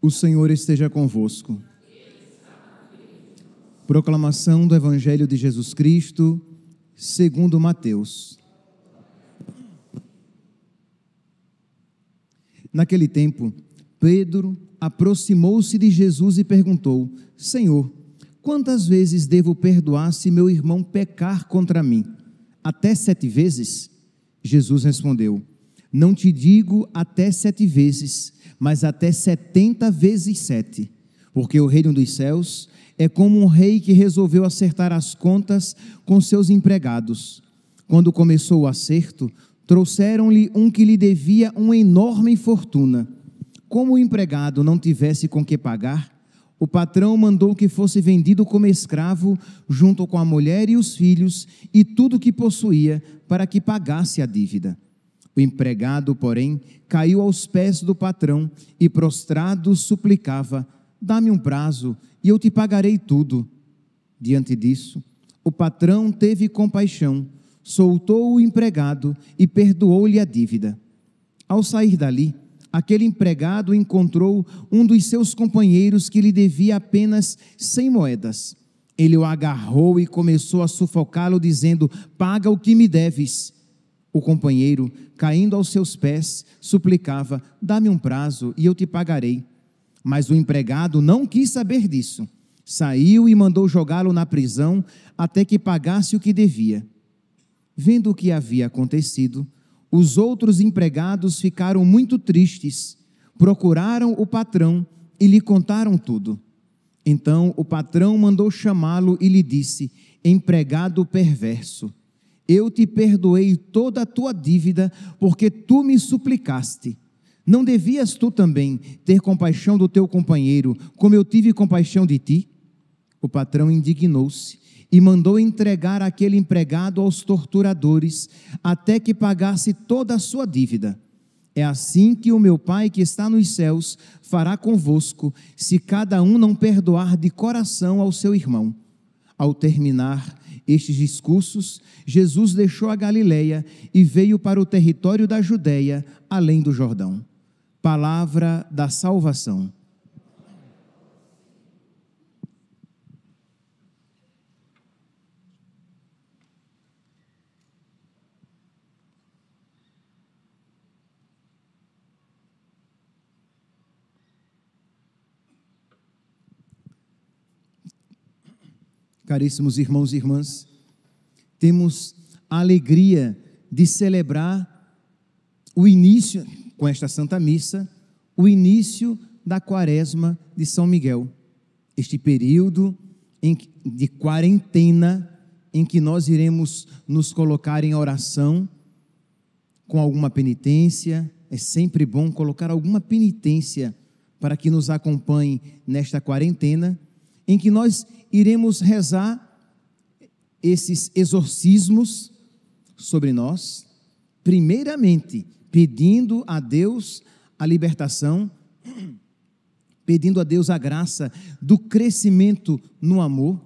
O Senhor esteja convosco. Proclamação do Evangelho de Jesus Cristo, segundo Mateus. Naquele tempo, Pedro aproximou-se de Jesus e perguntou: Senhor, quantas vezes devo perdoar se meu irmão pecar contra mim? Até 7 vezes? Jesus respondeu: Não te digo até 7 vezes, mas até 70 vezes 7. Porque o reino dos céus é como um rei que resolveu acertar as contas com seus empregados. Quando começou o acerto, trouxeram-lhe um que lhe devia uma enorme fortuna. Como o empregado não tivesse com que pagar, o patrão mandou que fosse vendido como escravo, junto com a mulher e os filhos, e tudo o que possuía, para que pagasse a dívida. O empregado, porém, caiu aos pés do patrão e, prostrado, suplicava: Dá-me um prazo e eu te pagarei tudo. Diante disso, o patrão teve compaixão, soltou o empregado e perdoou-lhe a dívida. Ao sair dali, aquele empregado encontrou um dos seus companheiros que lhe devia apenas 100 moedas. Ele o agarrou e começou a sufocá-lo, dizendo: Paga o que me deves. O companheiro, caindo aos seus pés, suplicava: Dá-me um prazo e eu te pagarei. Mas o empregado não quis saber disso. Saiu e mandou jogá-lo na prisão até que pagasse o que devia. Vendo o que havia acontecido, os outros empregados ficaram muito tristes, procuraram o patrão e lhe contaram tudo. Então o patrão mandou chamá-lo e lhe disse: Empregado perverso, eu te perdoei toda a tua dívida, porque tu me suplicaste. Não devias tu também ter compaixão do teu companheiro, como eu tive compaixão de ti? O patrão indignou-se e mandou entregar aquele empregado aos torturadores, até que pagasse toda a sua dívida. É assim que o meu Pai que está nos céus fará convosco, se cada um não perdoar de coração ao seu irmão. Ao terminar estes discursos, Jesus deixou a Galileia e veio para o território da Judeia, além do Jordão. Palavra da salvação. Caríssimos irmãos e irmãs, temos a alegria de celebrar o início, com esta Santa Missa, o início da Quaresma de São Miguel. Este período de quarentena em que nós iremos nos colocar em oração com alguma penitência. É sempre bom colocar alguma penitência para que nos acompanhe nesta quarentena, em que nós iremos rezar esses exorcismos sobre nós, primeiramente pedindo a Deus a libertação, pedindo a Deus a graça do crescimento no amor,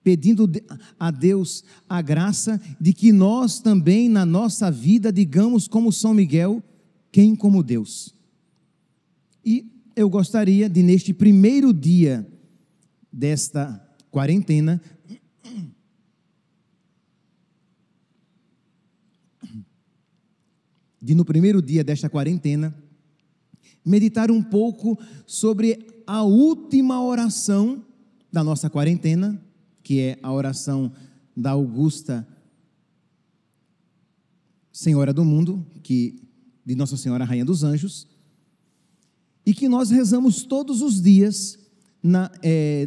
pedindo a Deus a graça de que nós também na nossa vida digamos como São Miguel: quem como Deus? E eu gostaria de, neste primeiro dia desta quarentena, no primeiro dia desta quarentena, meditar um pouco sobre a última oração da nossa quarentena, que é a oração da Augusta Senhora do Mundo, de Nossa Senhora Rainha dos Anjos, e que nós rezamos todos os dias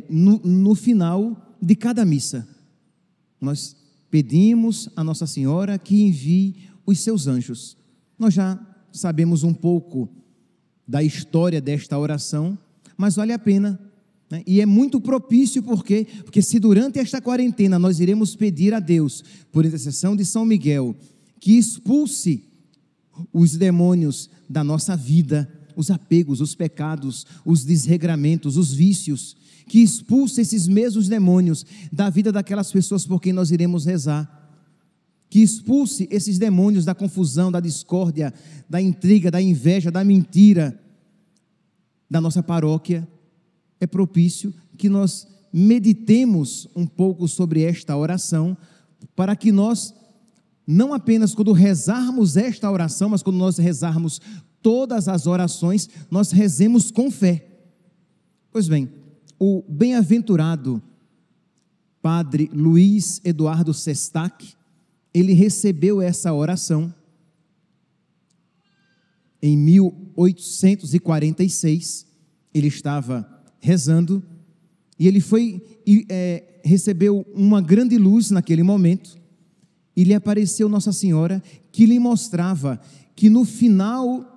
no final de cada missa. Nós pedimos a Nossa Senhora que envie os seus anjos. Nós já sabemos um pouco da história desta oração, mas vale a pena, né? E é muito propício porque se durante esta quarentena nós iremos pedir a Deus, por intercessão de São Miguel, que expulse os demônios da nossa vida, os apegos, os pecados, os desregramentos, os vícios, que expulse esses mesmos demônios da vida daquelas pessoas por quem nós iremos rezar, que expulse esses demônios da confusão, da discórdia, da intriga, da inveja, da mentira, da nossa paróquia, é propício que nós meditemos um pouco sobre esta oração, para que nós, não apenas quando rezarmos esta oração, mas quando nós rezarmos todas as orações, nós rezemos com fé. Pois bem, o bem-aventurado Padre Luiz Eduardo Sestak, ele recebeu essa oração em 1846, ele estava rezando, e ele recebeu uma grande luz naquele momento, e lhe apareceu Nossa Senhora, que lhe mostrava que no final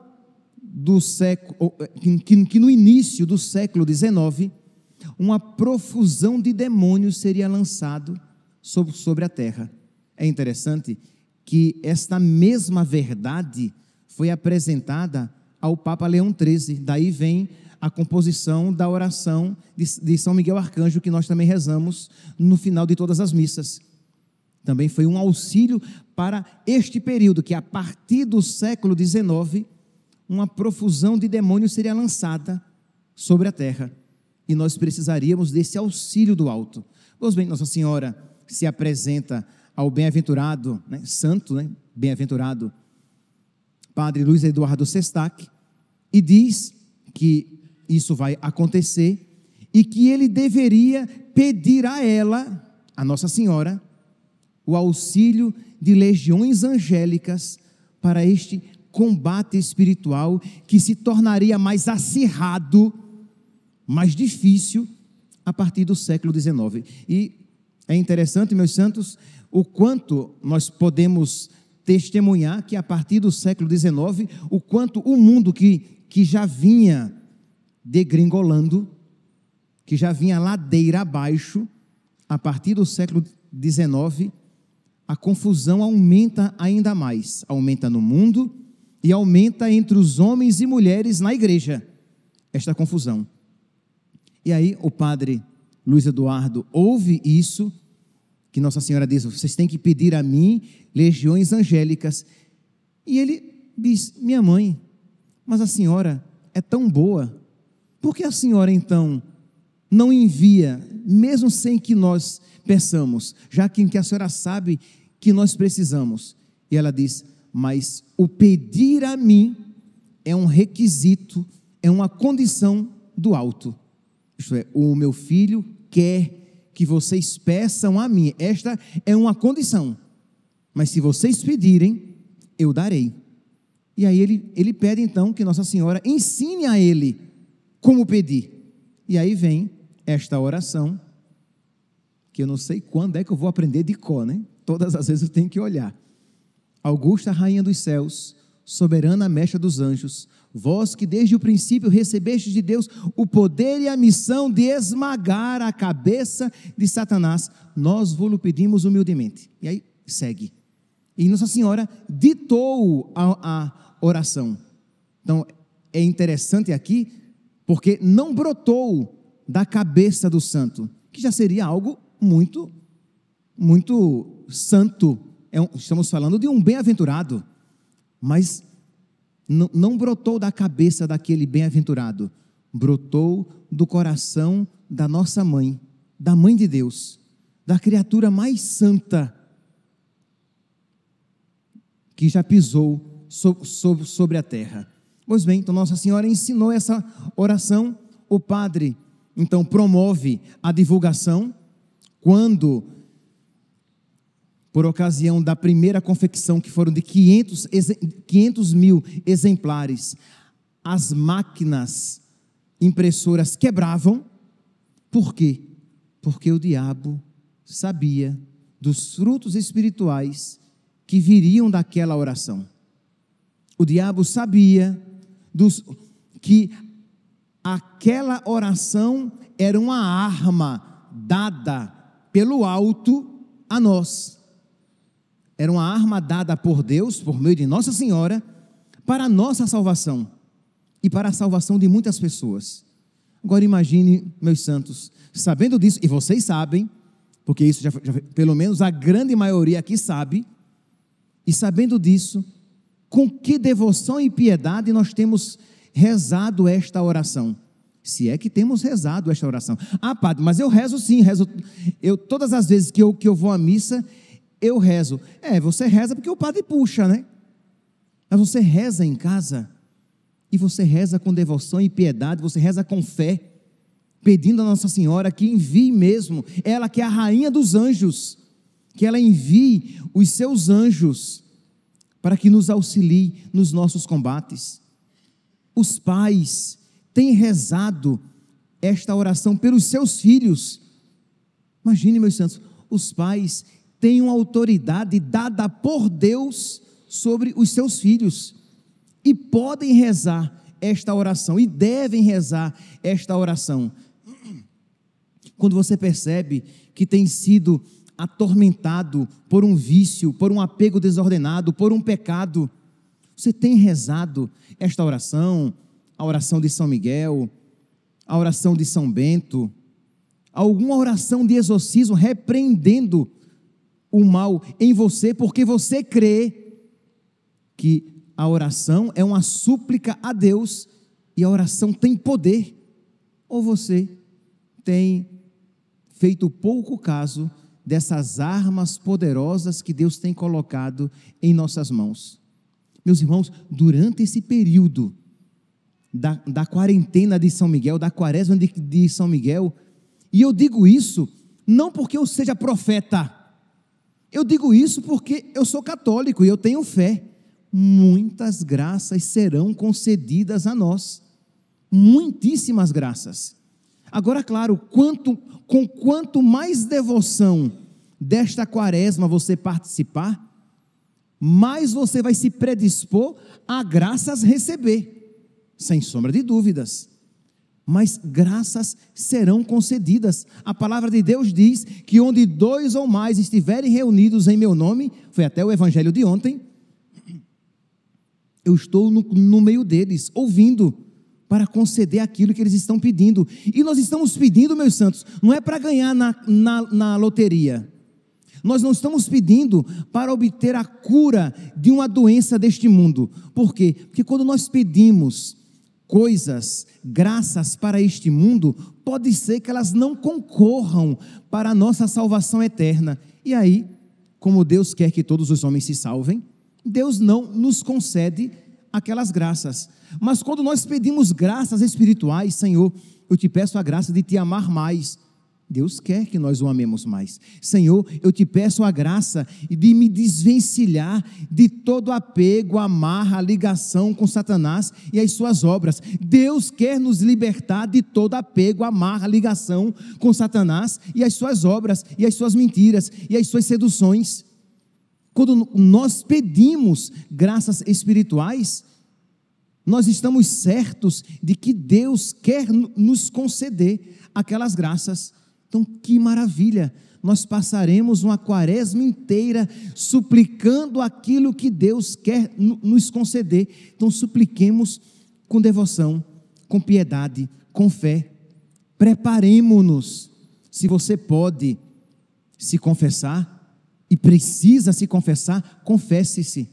do século, que no início do século XIX, uma profusão de demônios seria lançado sobre a terra. É interessante que esta mesma verdade foi apresentada ao Papa Leão XIII, daí vem a composição da oração de São Miguel Arcanjo, que nós também rezamos no final de todas as missas. Também foi um auxílio para este período, que a partir do século XIX, uma profusão de demônios seria lançada sobre a terra, e nós precisaríamos desse auxílio do alto. Pois bem, Nossa Senhora se apresenta ao bem-aventurado, santo, bem-aventurado Padre Luiz Eduardo Sestak, e diz que isso vai acontecer, e que ele deveria pedir a ela, a Nossa Senhora, o auxílio de legiões angélicas para este combate espiritual que se tornaria mais acirrado, mais difícil a partir do século XIX. E é interessante, meus santos, o quanto nós podemos testemunhar que a partir do século XIX, o quanto o mundo que já vinha degringolando, que já vinha ladeira abaixo, a partir do século XIX, a confusão aumenta ainda mais, aumenta no mundo e aumenta entre os homens e mulheres na igreja, esta confusão. E aí o Padre Luiz Eduardo ouve isso, que Nossa Senhora diz, vocês têm que pedir a mim legiões angélicas, e ele diz, minha mãe, mas a senhora é tão boa, por que a senhora então não envia, mesmo sem que nós peçamos, já que a senhora sabe que nós precisamos? E ela diz, mas o pedir a mim é um requisito, é uma condição do alto, isto é, o meu filho quer que vocês peçam a mim, esta é uma condição, mas se vocês pedirem, eu darei. E aí ele pede então que Nossa Senhora ensine a ele como pedir. E aí vem esta oração, que eu não sei quando é que eu vou aprender de cor, Todas as vezes eu tenho que olhar. Augusta Rainha dos céus, soberana mestra dos anjos, vós que desde o princípio recebestes de Deus o poder e a missão de esmagar a cabeça de Satanás, nós vos pedimos humildemente. E aí segue. E Nossa Senhora ditou a oração. Então, é interessante aqui, porque não brotou da cabeça do santo, que já seria algo muito, muito santo. Estamos falando de um bem-aventurado, mas não brotou da cabeça daquele bem-aventurado, brotou do coração da nossa mãe, da mãe de Deus, da criatura mais santa que já pisou sobre a terra. Pois bem, então Nossa Senhora ensinou essa oração, o padre então promove a divulgação, quando, por ocasião da primeira confecção, que foram de 500 mil exemplares, as máquinas impressoras quebravam. Por quê? Porque o diabo sabia dos frutos espirituais que viriam daquela oração. O diabo sabia que aquela oração era uma arma dada pelo alto a nós. Era uma arma dada por Deus, por meio de Nossa Senhora, para a nossa salvação e para a salvação de muitas pessoas. Agora imagine, meus santos, sabendo disso, e vocês sabem, porque isso já pelo menos a grande maioria aqui sabe, e sabendo disso, com que devoção e piedade nós temos rezado esta oração? Se é que temos rezado esta oração. Ah, padre, mas eu rezo sim, rezo. Todas as vezes que eu vou à missa, eu rezo. Você reza porque o padre puxa, né? Mas você reza em casa, e você reza com devoção e piedade, você reza com fé, pedindo a Nossa Senhora que envie mesmo, ela que é a rainha dos anjos, que ela envie os seus anjos, para que nos auxilie nos nossos combates. Os pais têm rezado esta oração pelos seus filhos. Imagine, meus santos, os pais têm uma autoridade dada por Deus sobre os seus filhos, e podem rezar esta oração, e devem rezar esta oração. Quando você percebe que tem sido atormentado por um vício, por um apego desordenado, por um pecado, você tem rezado esta oração, a oração de São Miguel, a oração de São Bento, alguma oração de exorcismo repreendendo o mal em você, porque você crê que a oração é uma súplica a Deus e a oração tem poder? Ou você tem feito pouco caso dessas armas poderosas que Deus tem colocado em nossas mãos? Meus irmãos, durante esse período da quarentena de São Miguel, da quaresma de São Miguel, e eu digo isso não porque eu seja profeta, eu digo isso porque eu sou católico e eu tenho fé. Muitas graças serão concedidas a nós, muitíssimas graças. Agora, claro, quanto mais devoção desta quaresma você participar, mais você vai se predispor a graças receber, sem sombra de dúvidas. Mas graças serão concedidas. A palavra de Deus diz que onde 2 ou mais estiverem reunidos em meu nome, foi até o evangelho de ontem, eu estou no meio deles, ouvindo, para conceder aquilo que eles estão pedindo. E nós estamos pedindo, meus santos, não é para ganhar na loteria. Nós não estamos pedindo para obter a cura de uma doença deste mundo. Por quê? Porque quando nós pedimos coisas, graças para este mundo, pode ser que elas não concorram para a nossa salvação eterna. E aí, como Deus quer que todos os homens se salvem, Deus não nos concede aquelas graças. Mas quando nós pedimos graças espirituais, Senhor, eu te peço a graça de te amar mais. Deus quer que nós o amemos mais. Senhor, eu te peço a graça de me desvencilhar de todo apego, amarra, ligação com Satanás e as suas obras. Deus quer nos libertar de todo apego, amarra, ligação com Satanás e as suas obras, e as suas mentiras, e as suas seduções. Quando nós pedimos graças espirituais, nós estamos certos de que Deus quer nos conceder aquelas graças. Então, que maravilha! Nós passaremos uma quaresma inteira suplicando aquilo que Deus quer nos conceder. Então, supliquemos com devoção, com piedade, com fé. Preparemo-nos. Se você pode se confessar e precisa se confessar, confesse-se.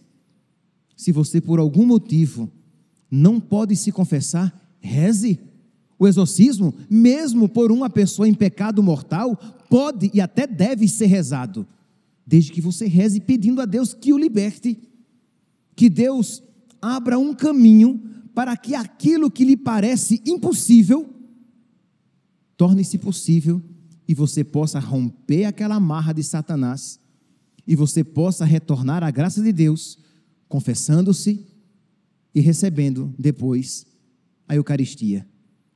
Se você por algum motivo não pode se confessar, reze. O exorcismo, mesmo por uma pessoa em pecado mortal, pode e até deve ser rezado, desde que você reze pedindo a Deus que o liberte, que Deus abra um caminho para que aquilo que lhe parece impossível, torne-se possível, e você possa romper aquela amarra de Satanás, e você possa retornar à graça de Deus, confessando-se e recebendo depois a Eucaristia.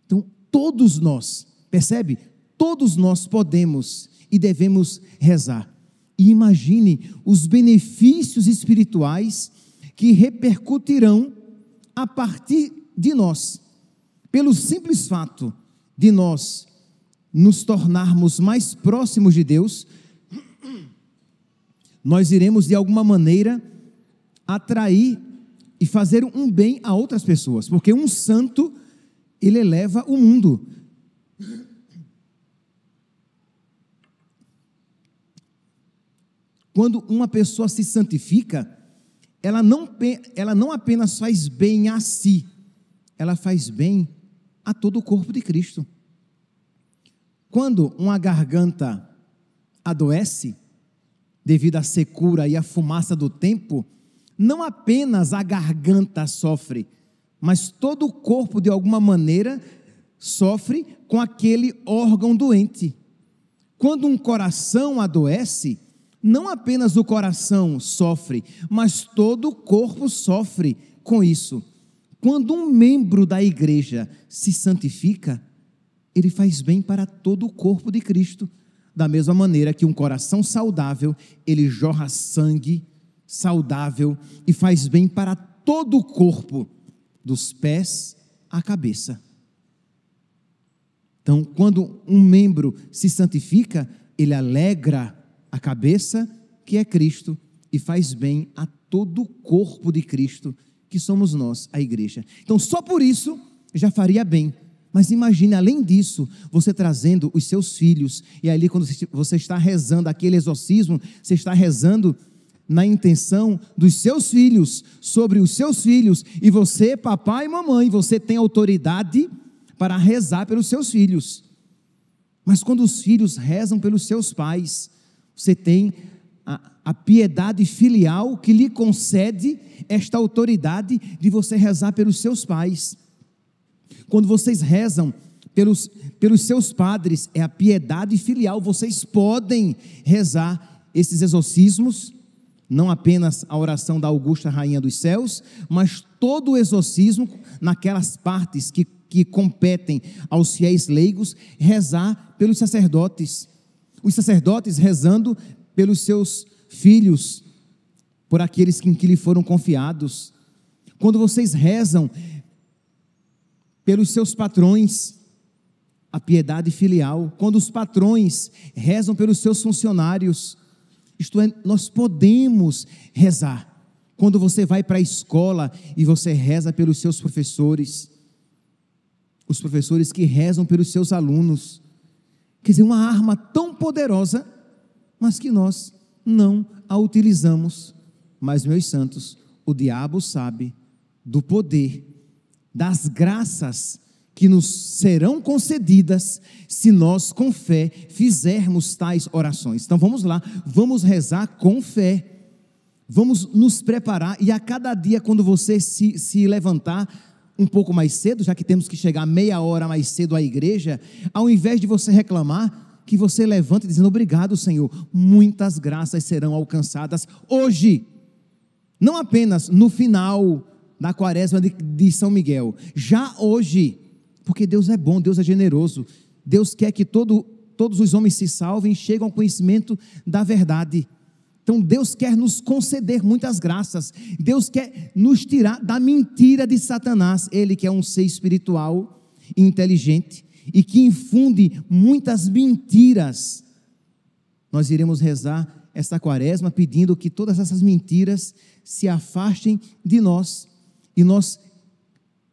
Então, todos nós, percebe? Todos nós podemos e devemos rezar. E imagine os benefícios espirituais que repercutirão a partir de nós, pelo simples fato de nós nos tornarmos mais próximos de Deus. Nós iremos de alguma maneira atrair e fazer um bem a outras pessoas, porque um santo, ele eleva o mundo. Quando uma pessoa se santifica, ela não apenas faz bem a si, ela faz bem a todo o corpo de Cristo. Quando uma garganta adoece, devido à secura e à fumaça do tempo, não apenas a garganta sofre, mas todo o corpo, de alguma maneira, sofre com aquele órgão doente. Quando um coração adoece, não apenas o coração sofre, mas todo o corpo sofre com isso. Quando um membro da igreja se santifica, ele faz bem para todo o corpo de Cristo. Da mesma maneira que um coração saudável, ele jorra sangue saudável e faz bem para todo o corpo, dos pés à cabeça. Então, quando um membro se santifica, ele alegra a cabeça, que é Cristo, e faz bem a todo o corpo de Cristo, que somos nós, a igreja. Então, só por isso, já faria bem. Mas imagine, além disso, você trazendo os seus filhos, e ali quando você está rezando aquele exorcismo, você está rezando na intenção dos seus filhos, sobre os seus filhos, e você, papai e mamãe, você tem autoridade para rezar pelos seus filhos. Mas quando os filhos rezam pelos seus pais, você tem a piedade filial que lhe concede esta autoridade de você rezar pelos seus pais. Quando vocês rezam pelos seus padres, é a piedade filial, vocês podem rezar esses exorcismos, não apenas a oração da Augusta Rainha dos Céus, mas todo o exorcismo, naquelas partes que competem aos fiéis leigos, rezar pelos sacerdotes. Os sacerdotes rezando pelos seus filhos, por aqueles que lhe foram confiados. Quando vocês rezam pelos seus patrões, a piedade filial. Quando os patrões rezam pelos seus funcionários, isto é, nós podemos rezar. Quando você vai para a escola e você reza pelos seus professores, os professores que rezam pelos seus alunos, quer dizer, uma arma tão poderosa, mas que nós não a utilizamos. Mas, meus santos, o diabo sabe do poder, das graças que nos serão concedidas se nós com fé fizermos tais orações. Então vamos lá, vamos rezar com fé, vamos nos preparar, e a cada dia quando você se levantar um pouco mais cedo, já que temos que chegar meia hora mais cedo à igreja, ao invés de você reclamar, que você levante dizendo: obrigado, Senhor, muitas graças serão alcançadas hoje, não apenas no final da quaresma de São Miguel, já hoje, porque Deus é bom, Deus é generoso, Deus quer que todos os homens se salvem e cheguem ao conhecimento da verdade. Então Deus quer nos conceder muitas graças, Deus quer nos tirar da mentira de Satanás, ele que é um ser espiritual, inteligente, e que infunde muitas mentiras. Nós iremos rezar esta quaresma pedindo que todas essas mentiras se afastem de nós, e nós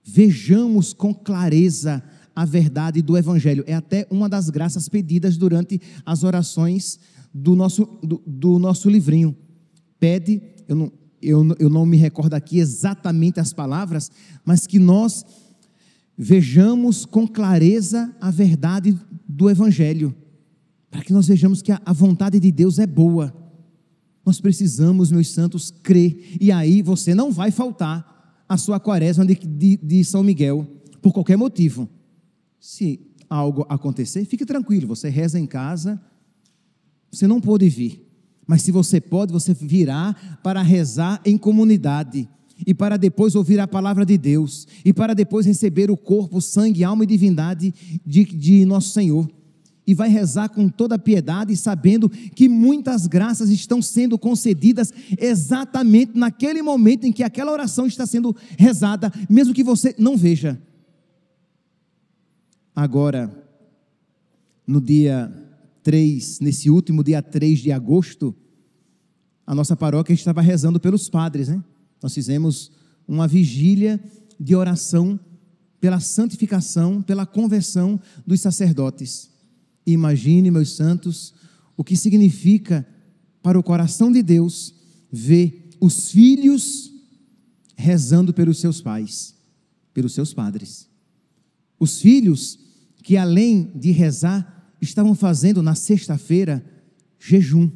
vejamos com clareza a verdade do Evangelho. É até uma das graças pedidas durante as orações do nosso livrinho. Pede, eu não me recordo aqui exatamente as palavras, mas que nós vejamos com clareza a verdade do Evangelho, para que nós vejamos que a vontade de Deus é boa. Nós precisamos, meus santos, crer, e aí você não vai faltar a sua quaresma de São Miguel, por qualquer motivo. Se algo acontecer, fique tranquilo, você reza em casa, você não pode vir, mas se você pode, você virá para rezar em comunidade, e para depois ouvir a palavra de Deus, e para depois receber o corpo, sangue, alma e divindade de nosso Senhor, e vai rezar com toda a piedade, sabendo que muitas graças estão sendo concedidas exatamente naquele momento em que aquela oração está sendo rezada, mesmo que você não veja. Agora, no dia 3, nesse último dia 3 de agosto, a nossa paróquia estava rezando pelos padres, né? Nós fizemos uma vigília de oração pela santificação, pela conversão dos sacerdotes. Imagine, meus santos, o que significa para o coração de Deus ver os filhos rezando pelos seus pais. pelos seus padres. Os filhos que, além de rezar, estavam fazendo na sexta-feira jejum,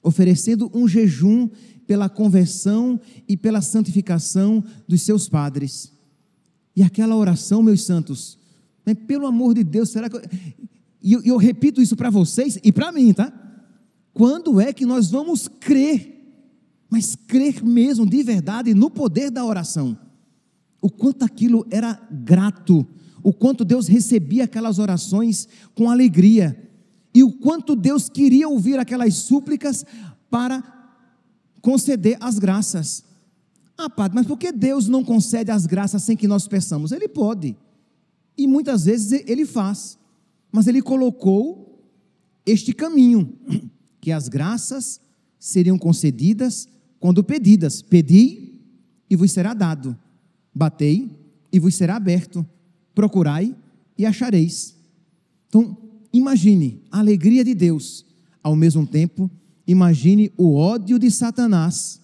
oferecendo um jejum pela conversão e pela santificação dos seus padres. E aquela oração, meus santos, pelo amor de Deus, será que eu repito isso para vocês e para mim, tá? Quando é que nós vamos crer, mas crer mesmo, de verdade, no poder da oração? O quanto aquilo era grato, o quanto Deus recebia aquelas orações com alegria, e o quanto Deus queria ouvir aquelas súplicas para conceder as graças. Ah, padre, mas por que Deus não concede as graças sem que nós peçamos? Ele pode, e muitas vezes Ele faz, mas Ele colocou este caminho, que as graças seriam concedidas quando pedidas. Pedi e vos será dado, batei e vos será aberto, procurai e achareis. Então, imagine a alegria de Deus, ao mesmo tempo, imagine o ódio de Satanás,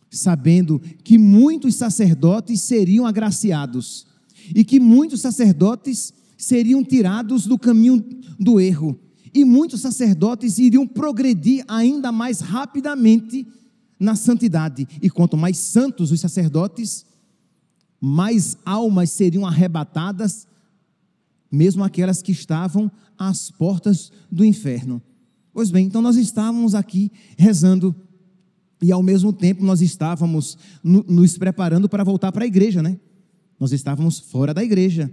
sabendo que muitos sacerdotes seriam agraciados, e que muitos sacerdotes seriam tirados do caminho do erro, e muitos sacerdotes iriam progredir ainda mais rapidamente na santidade, e quanto mais santos os sacerdotes, mais almas seriam arrebatadas, mesmo aquelas que estavam às portas do inferno. Pois bem, então nós estávamos aqui rezando, e ao mesmo tempo nós estávamos nos preparando para voltar para a igreja, né? Nós estávamos fora da igreja,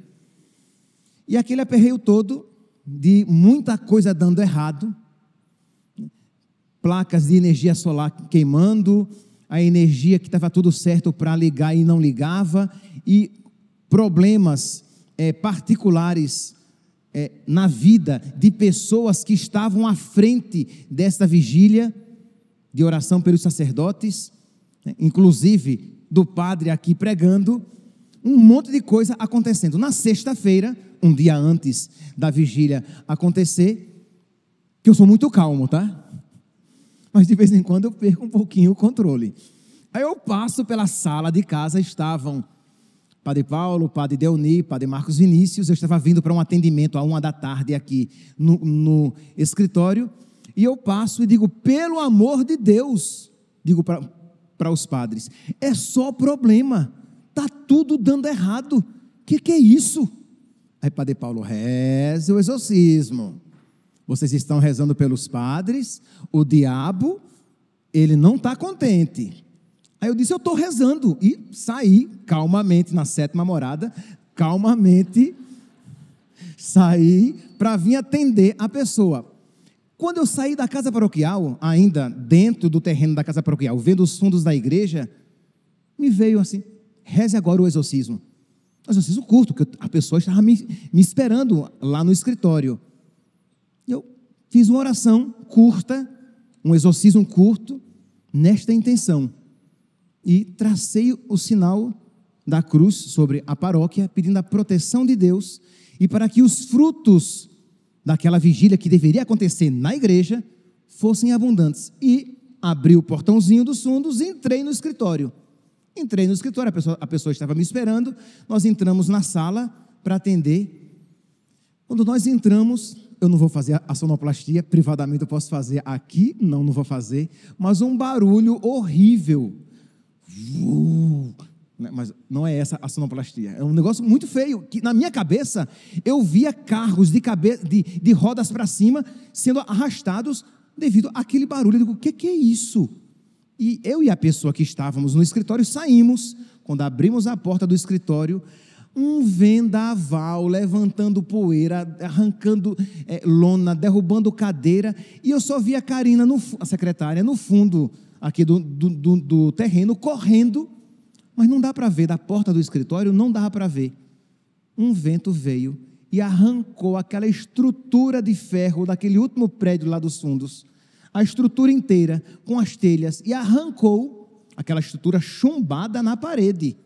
e aquele aperreio todo, de muita coisa dando errado, placas de energia solar queimando, a energia que estava tudo certo para ligar e não ligava, e problemas particulares na vida de pessoas que estavam à frente desta vigília de oração pelos sacerdotes, inclusive do padre aqui pregando, um monte de coisa acontecendo. Na sexta-feira, um dia antes da vigília acontecer, que eu sou muito calmo, tá? Mas de vez em quando eu perco um pouquinho o controle. Aí eu passo pela sala de casa, estavam Padre Paulo, Padre Deoni, Padre Marcos Vinícius. Eu estava vindo para um atendimento à 13h aqui no escritório, e eu passo e digo, pelo amor de Deus, digo para os padres, é só problema, está tudo dando errado, o que é isso? Aí Padre Paulo, reze o exorcismo, vocês estão rezando pelos padres, o diabo, ele não está contente. Aí eu disse, eu estou rezando, e saí calmamente na 7ª morada, calmamente, saí para vir atender a pessoa. Quando eu saí da casa paroquial, ainda dentro do terreno da casa paroquial, vendo os fundos da igreja, me veio assim, reze agora o exorcismo. O exorcismo curto, porque a pessoa estava me esperando lá no escritório. Eu fiz uma oração curta, um exorcismo curto, nesta intenção. E tracei o sinal da cruz sobre a paróquia, pedindo a proteção de Deus, e para que os frutos daquela vigília que deveria acontecer na igreja, fossem abundantes. E abri o portãozinho dos fundos e entrei no escritório. A pessoa estava me esperando, nós entramos na sala para atender. Quando nós entramos, eu não vou fazer a sonoplastia, privadamente eu posso fazer aqui, não vou fazer, mas um barulho horrível. Mas não é essa a sonoplastia, é um negócio muito feio, que na minha cabeça, eu via carros de rodas para cima, sendo arrastados devido àquele barulho. Eu digo, o que é isso? E eu e a pessoa que estávamos no escritório saímos. Quando abrimos a porta do escritório, um vendaval levantando poeira, arrancando lona, derrubando cadeira, e eu só vi a Karina, a secretária, no fundo aqui do terreno, correndo, mas não dá para ver, da porta do escritório não dá para ver. Um vento veio e arrancou aquela estrutura de ferro daquele último prédio lá dos fundos, a estrutura inteira, com as telhas, e arrancou aquela estrutura chumbada na parede,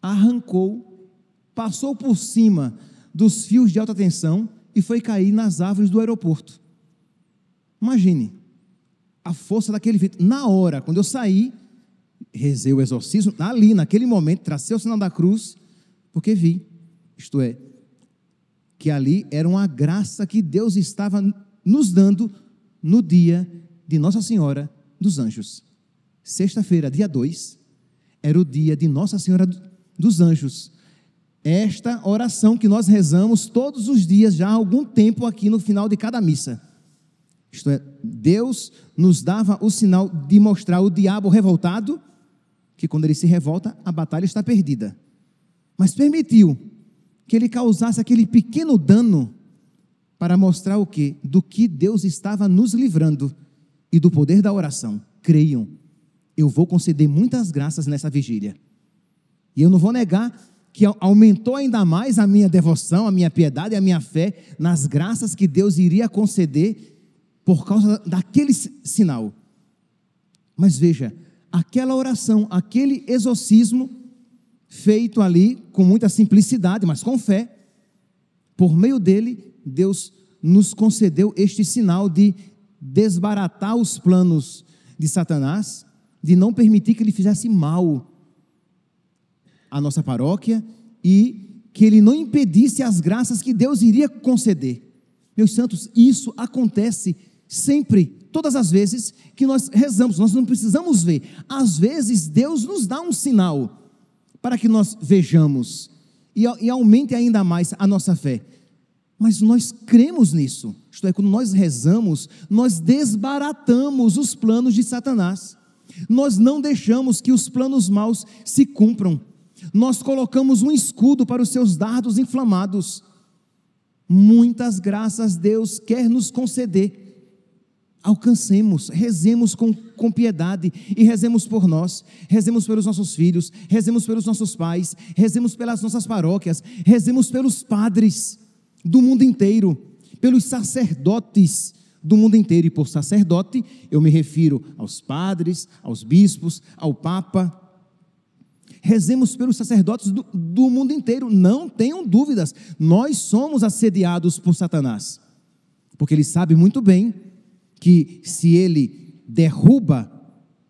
arrancou, passou por cima dos fios de alta tensão e foi cair nas árvores do aeroporto. Imagine a força daquele vento. Na hora, quando eu saí, rezei o exorcismo ali, naquele momento, tracei o sinal da cruz, porque vi, isto é, que ali era uma graça que Deus estava nos dando no dia de Nossa Senhora dos Anjos. Sexta-feira, dia 2, era o dia de Nossa Senhora dos Anjos. Esta oração que nós rezamos todos os dias, já há algum tempo aqui no final de cada missa. Isto é, Deus nos dava o sinal de mostrar o diabo revoltado, que quando ele se revolta, a batalha está perdida. Mas permitiu que ele causasse aquele pequeno dano para mostrar o quê? Do que Deus estava nos livrando e do poder da oração. Creiam, eu vou conceder muitas graças nessa vigília. E eu não vou negar que aumentou ainda mais a minha devoção, a minha piedade e a minha fé nas graças que Deus iria conceder por causa daquele sinal. Mas veja, aquela oração, aquele exorcismo, feito ali com muita simplicidade, mas com fé, por meio dele, Deus nos concedeu este sinal de desbaratar os planos de Satanás, de não permitir que ele fizesse mal à nossa paróquia e que ele não impedisse as graças que Deus iria conceder. Meus santos, isso acontece sempre, todas as vezes que nós rezamos, nós não precisamos ver. Às vezes Deus nos dá um sinal para que nós vejamos e aumente ainda mais a nossa fé. Mas nós cremos nisso, isto é, quando nós rezamos, nós desbaratamos os planos de Satanás, nós não deixamos que os planos maus se cumpram, nós colocamos um escudo para os seus dardos inflamados. Muitas graças Deus quer nos conceder. Alcancemos, rezemos com piedade e rezemos por nós, rezemos pelos nossos filhos, rezemos pelos nossos pais, rezemos pelas nossas paróquias, rezemos pelos padres do mundo inteiro, pelos sacerdotes do mundo inteiro. E por sacerdote eu me refiro aos padres, aos bispos, ao Papa. Rezemos pelos sacerdotes do mundo inteiro, não tenham dúvidas, nós somos assediados por Satanás, porque ele sabe muito bem que se ele derruba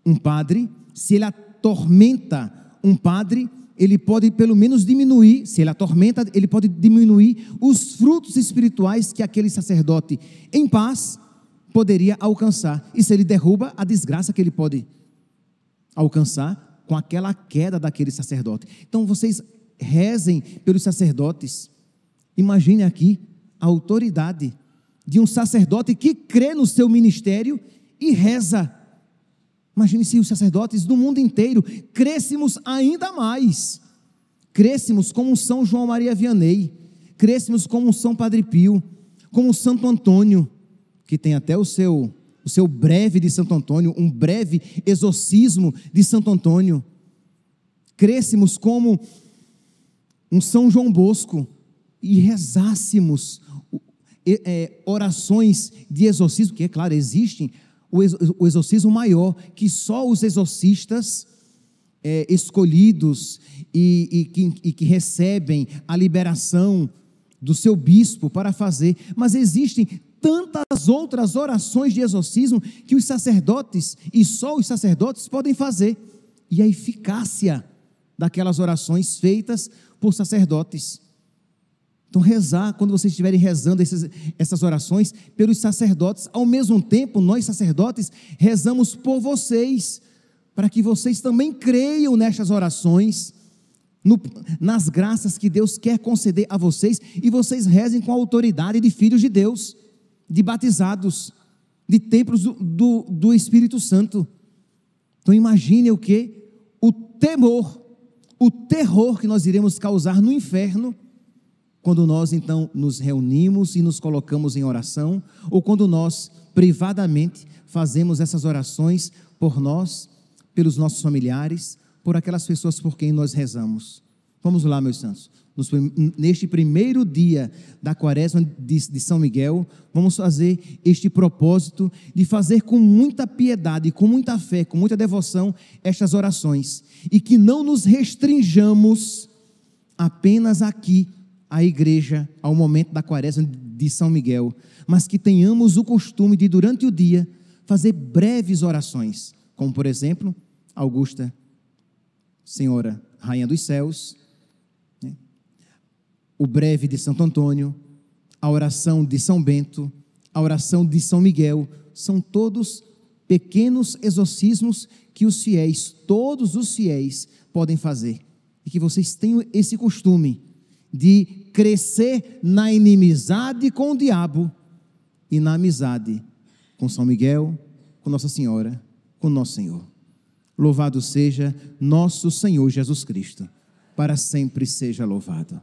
um padre, se ele atormenta um padre, ele pode pelo menos diminuir, se ele atormenta, ele pode diminuir os frutos espirituais que aquele sacerdote em paz poderia alcançar, e se ele derruba, a desgraça que ele pode alcançar com aquela queda daquele sacerdote. Então vocês rezem pelos sacerdotes. Imagine aqui a autoridade de um sacerdote que crê no seu ministério e reza. Imagine se os sacerdotes do mundo inteiro crescêssemos ainda mais, crescêssemos como um São João Maria Vianney, crescêssemos como um São Padre Pio, como um Santo Antônio, que tem até o seu breve de Santo Antônio, um breve exorcismo de Santo Antônio, crescêssemos como um São João Bosco e rezássemos orações de exorcismo, que é claro, existem o exorcismo maior, que só os exorcistas escolhidos e que recebem a liberação do seu bispo para fazer, mas existem tantas outras orações de exorcismo que os sacerdotes, e só os sacerdotes podem fazer, e a eficácia daquelas orações feitas por sacerdotes. Então rezar, quando vocês estiverem rezando essas orações pelos sacerdotes, ao mesmo tempo nós sacerdotes rezamos por vocês, para que vocês também creiam nestas orações, nas graças que Deus quer conceder a vocês, e vocês rezem com a autoridade de filhos de Deus, de batizados, de templos do Espírito Santo. Então imagine o que? O temor, o terror que nós iremos causar no inferno, quando nós então nos reunimos e nos colocamos em oração, ou quando nós privadamente fazemos essas orações por nós, pelos nossos familiares, por aquelas pessoas por quem nós rezamos. Vamos lá, meus santos, neste primeiro dia da quaresma de São Miguel, vamos fazer este propósito de fazer com muita piedade, com muita fé, com muita devoção estas orações, e que não nos restringamos apenas aqui à igreja, ao momento da quaresma de São Miguel, mas que tenhamos o costume de durante o dia fazer breves orações, como por exemplo, Augusta, Senhora Rainha dos Céus, né? O breve de Santo Antônio, a oração de São Bento, a oração de São Miguel, são todos pequenos exorcismos que os fiéis, todos os fiéis, podem fazer. E que vocês tenham esse costume de crescer na inimizade com o diabo e na amizade com São Miguel, com Nossa Senhora, com Nosso Senhor. Louvado seja nosso Senhor Jesus Cristo, para sempre seja louvado.